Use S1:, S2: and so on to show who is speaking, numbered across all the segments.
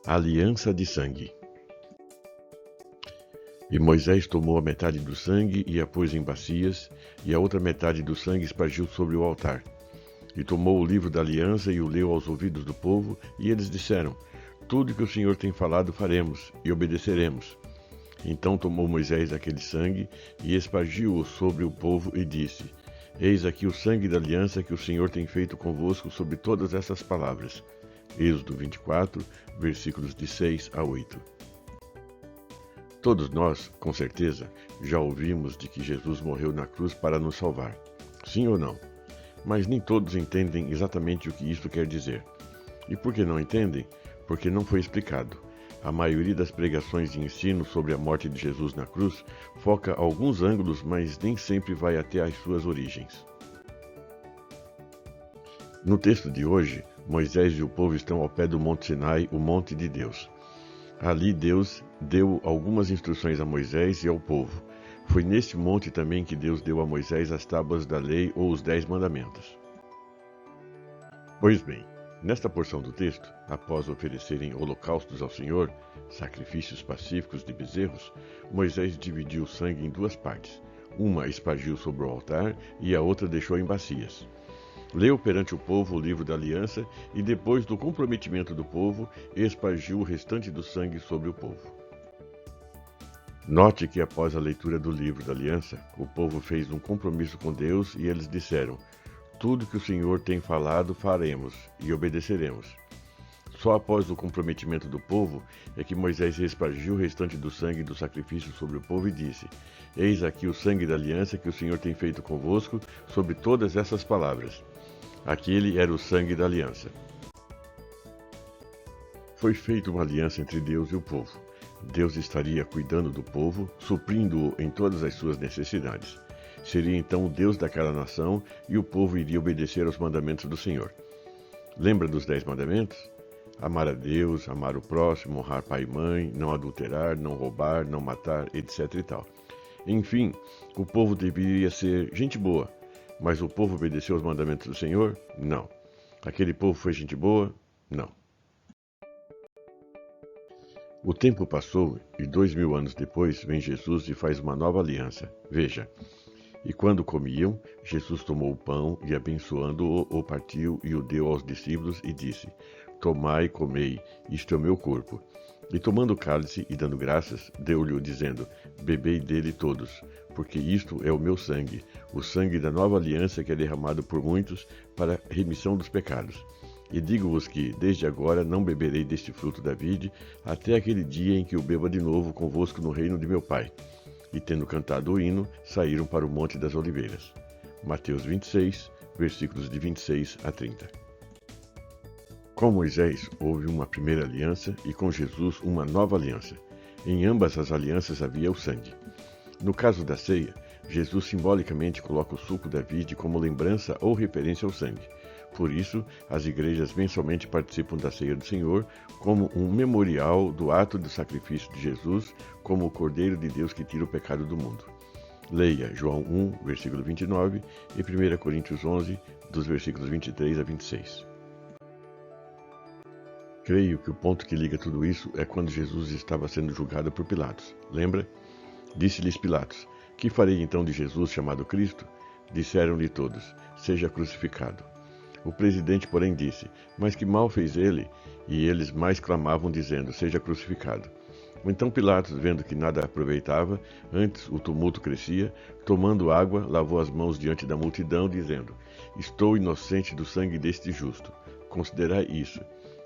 S1: Aliança de sangue. E Moisés tomou a metade do sangue e a pôs em bacias, e a outra metade do sangue espargiu sobre o altar. E tomou o livro da aliança e o leu aos ouvidos do povo, e eles disseram: Tudo que o Senhor tem falado faremos, e obedeceremos. Então tomou Moisés aquele sangue, e espargiu-o sobre o povo, e disse: Eis aqui o sangue da aliança que o Senhor tem feito convosco sobre todas essas palavras. Êxodo 24, versículos de 6 a 8. Todos nós, com certeza, já ouvimos de que Jesus morreu na cruz para nos salvar. Sim ou não? Mas nem todos entendem exatamente o que isso quer dizer. E por que não entendem? Porque não foi explicado. A maioria das pregações de ensino sobre a morte de Jesus na cruz foca alguns ângulos, mas nem sempre vai até as suas origens. No texto de hoje, Moisés e o povo estão ao pé do Monte Sinai, o monte de Deus. Ali Deus deu algumas instruções a Moisés e ao povo. Foi neste monte também que Deus deu a Moisés as tábuas da lei ou os 10 mandamentos. Pois bem, nesta porção do texto, após oferecerem holocaustos ao Senhor, sacrifícios pacíficos de bezerros, Moisés dividiu o sangue em duas partes. Uma espargiu sobre o altar e a outra deixou em bacias. Leu perante o povo o livro da aliança e, depois do comprometimento do povo, espargiu o restante do sangue sobre o povo. Note que após a leitura do livro da aliança, o povo fez um compromisso com Deus e eles disseram: Tudo que o Senhor tem falado faremos e obedeceremos. Só após o comprometimento do povo é que Moisés espargiu o restante do sangue do sacrifício sobre o povo e disse: Eis aqui o sangue da aliança que o Senhor tem feito convosco sobre todas essas palavras. Aquele era o sangue da aliança. Foi feita uma aliança entre Deus e o povo. Deus estaria cuidando do povo, suprindo-o em todas as suas necessidades. Seria então o Deus daquela nação e o povo iria obedecer aos mandamentos do Senhor. Lembra dos 10 mandamentos? Amar a Deus, amar o próximo, honrar pai e mãe, não adulterar, não roubar, não matar, etc. e tal. Enfim, o povo deveria ser gente boa. Mas o povo obedeceu aos mandamentos do Senhor? Não. Aquele povo foi gente boa? Não. O tempo passou e 2000 anos depois vem Jesus e faz uma nova aliança. Veja. E quando comiam, Jesus tomou o pão e, abençoando-o, o partiu e o deu aos discípulos e disse: Tomai e comei, isto é o meu corpo. E tomando o cálice e dando graças, deu-lhe-o, dizendo: Bebei dele todos, porque isto é o meu sangue, o sangue da nova aliança que é derramado por muitos para a remissão dos pecados. E digo-vos que, desde agora, não beberei deste fruto da vide, até aquele dia em que o beba de novo convosco no reino de meu Pai. E tendo cantado o hino, saíram para o Monte das Oliveiras. Mateus 26, versículos de 26 a 30. Com Moisés houve uma primeira aliança e com Jesus uma nova aliança. Em ambas as alianças havia o sangue. No caso da ceia, Jesus simbolicamente coloca o suco da vide como lembrança ou referência ao sangue. Por isso, as igrejas mensalmente participam da ceia do Senhor como um memorial do ato do sacrifício de Jesus como o Cordeiro de Deus que tira o pecado do mundo. Leia João 1, versículo 29 e 1 Coríntios 11, dos versículos 23 a 26. Creio que o ponto que liga tudo isso é quando Jesus estava sendo julgado por Pilatos. Lembra? Disse-lhes Pilatos: Que farei então de Jesus chamado Cristo? Disseram-lhe todos: Seja crucificado. O presidente, porém, disse: Mas que mal fez ele? E eles mais clamavam, dizendo: Seja crucificado. Então Pilatos, vendo que nada aproveitava, antes o tumulto crescia, tomando água, lavou as mãos diante da multidão, dizendo: Estou inocente do sangue deste justo. Considerai isso.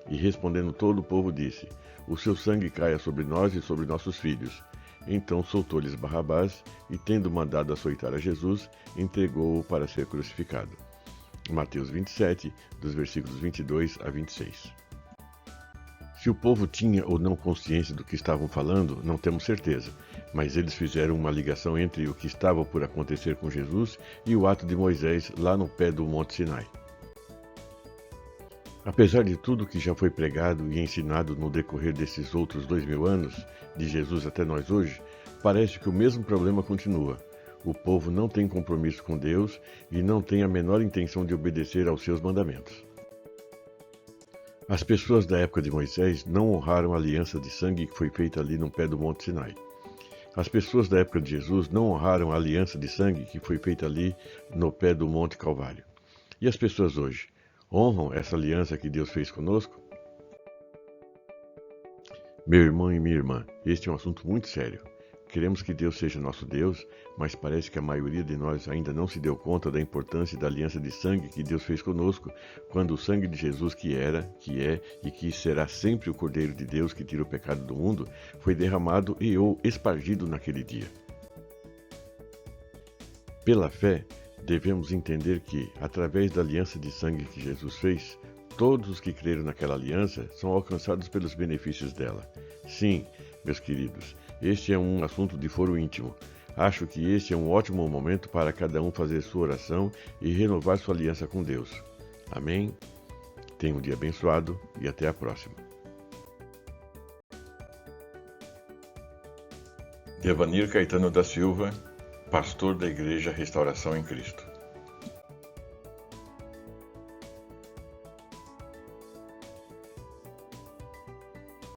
S1: E respondendo todo o povo disse: O seu sangue caia sobre nós e sobre nossos filhos. Então soltou-lhes Barrabás e, tendo mandado açoitar a Jesus, entregou-o para ser crucificado. Mateus 27, dos versículos 22 a 26. Se o povo tinha ou não consciência do que estavam falando, não temos certeza, mas eles fizeram uma ligação entre o que estava por acontecer com Jesus e o ato de Moisés lá no pé do Monte Sinai. Apesar de tudo que já foi pregado e ensinado no decorrer desses outros 2000 anos, de Jesus até nós hoje, parece que o mesmo problema continua. O povo não tem compromisso com Deus e não tem a menor intenção de obedecer aos seus mandamentos. As pessoas da época de Moisés não honraram a aliança de sangue que foi feita ali no pé do Monte Sinai. As pessoas da época de Jesus não honraram a aliança de sangue que foi feita ali no pé do Monte Calvário. E as pessoas hoje honram essa aliança que Deus fez conosco? Meu irmão e minha irmã, este é um assunto muito sério. Queremos que Deus seja nosso Deus, mas parece que a maioria de nós ainda não se deu conta da importância da aliança de sangue que Deus fez conosco, quando o sangue de Jesus, que era, que é e que será sempre o Cordeiro de Deus que tira o pecado do mundo, foi derramado e ou espargido naquele dia. Pela fé, devemos entender que, através da aliança de sangue que Jesus fez, todos os que creram naquela aliança são alcançados pelos benefícios dela. Sim, meus queridos, este é um assunto de foro íntimo. Acho que este é um ótimo momento para cada um fazer sua oração e renovar sua aliança com Deus. Amém? Tenha um dia abençoado e até a próxima. Devanir Caetano da Silva, pastor da Igreja Restauração em Cristo.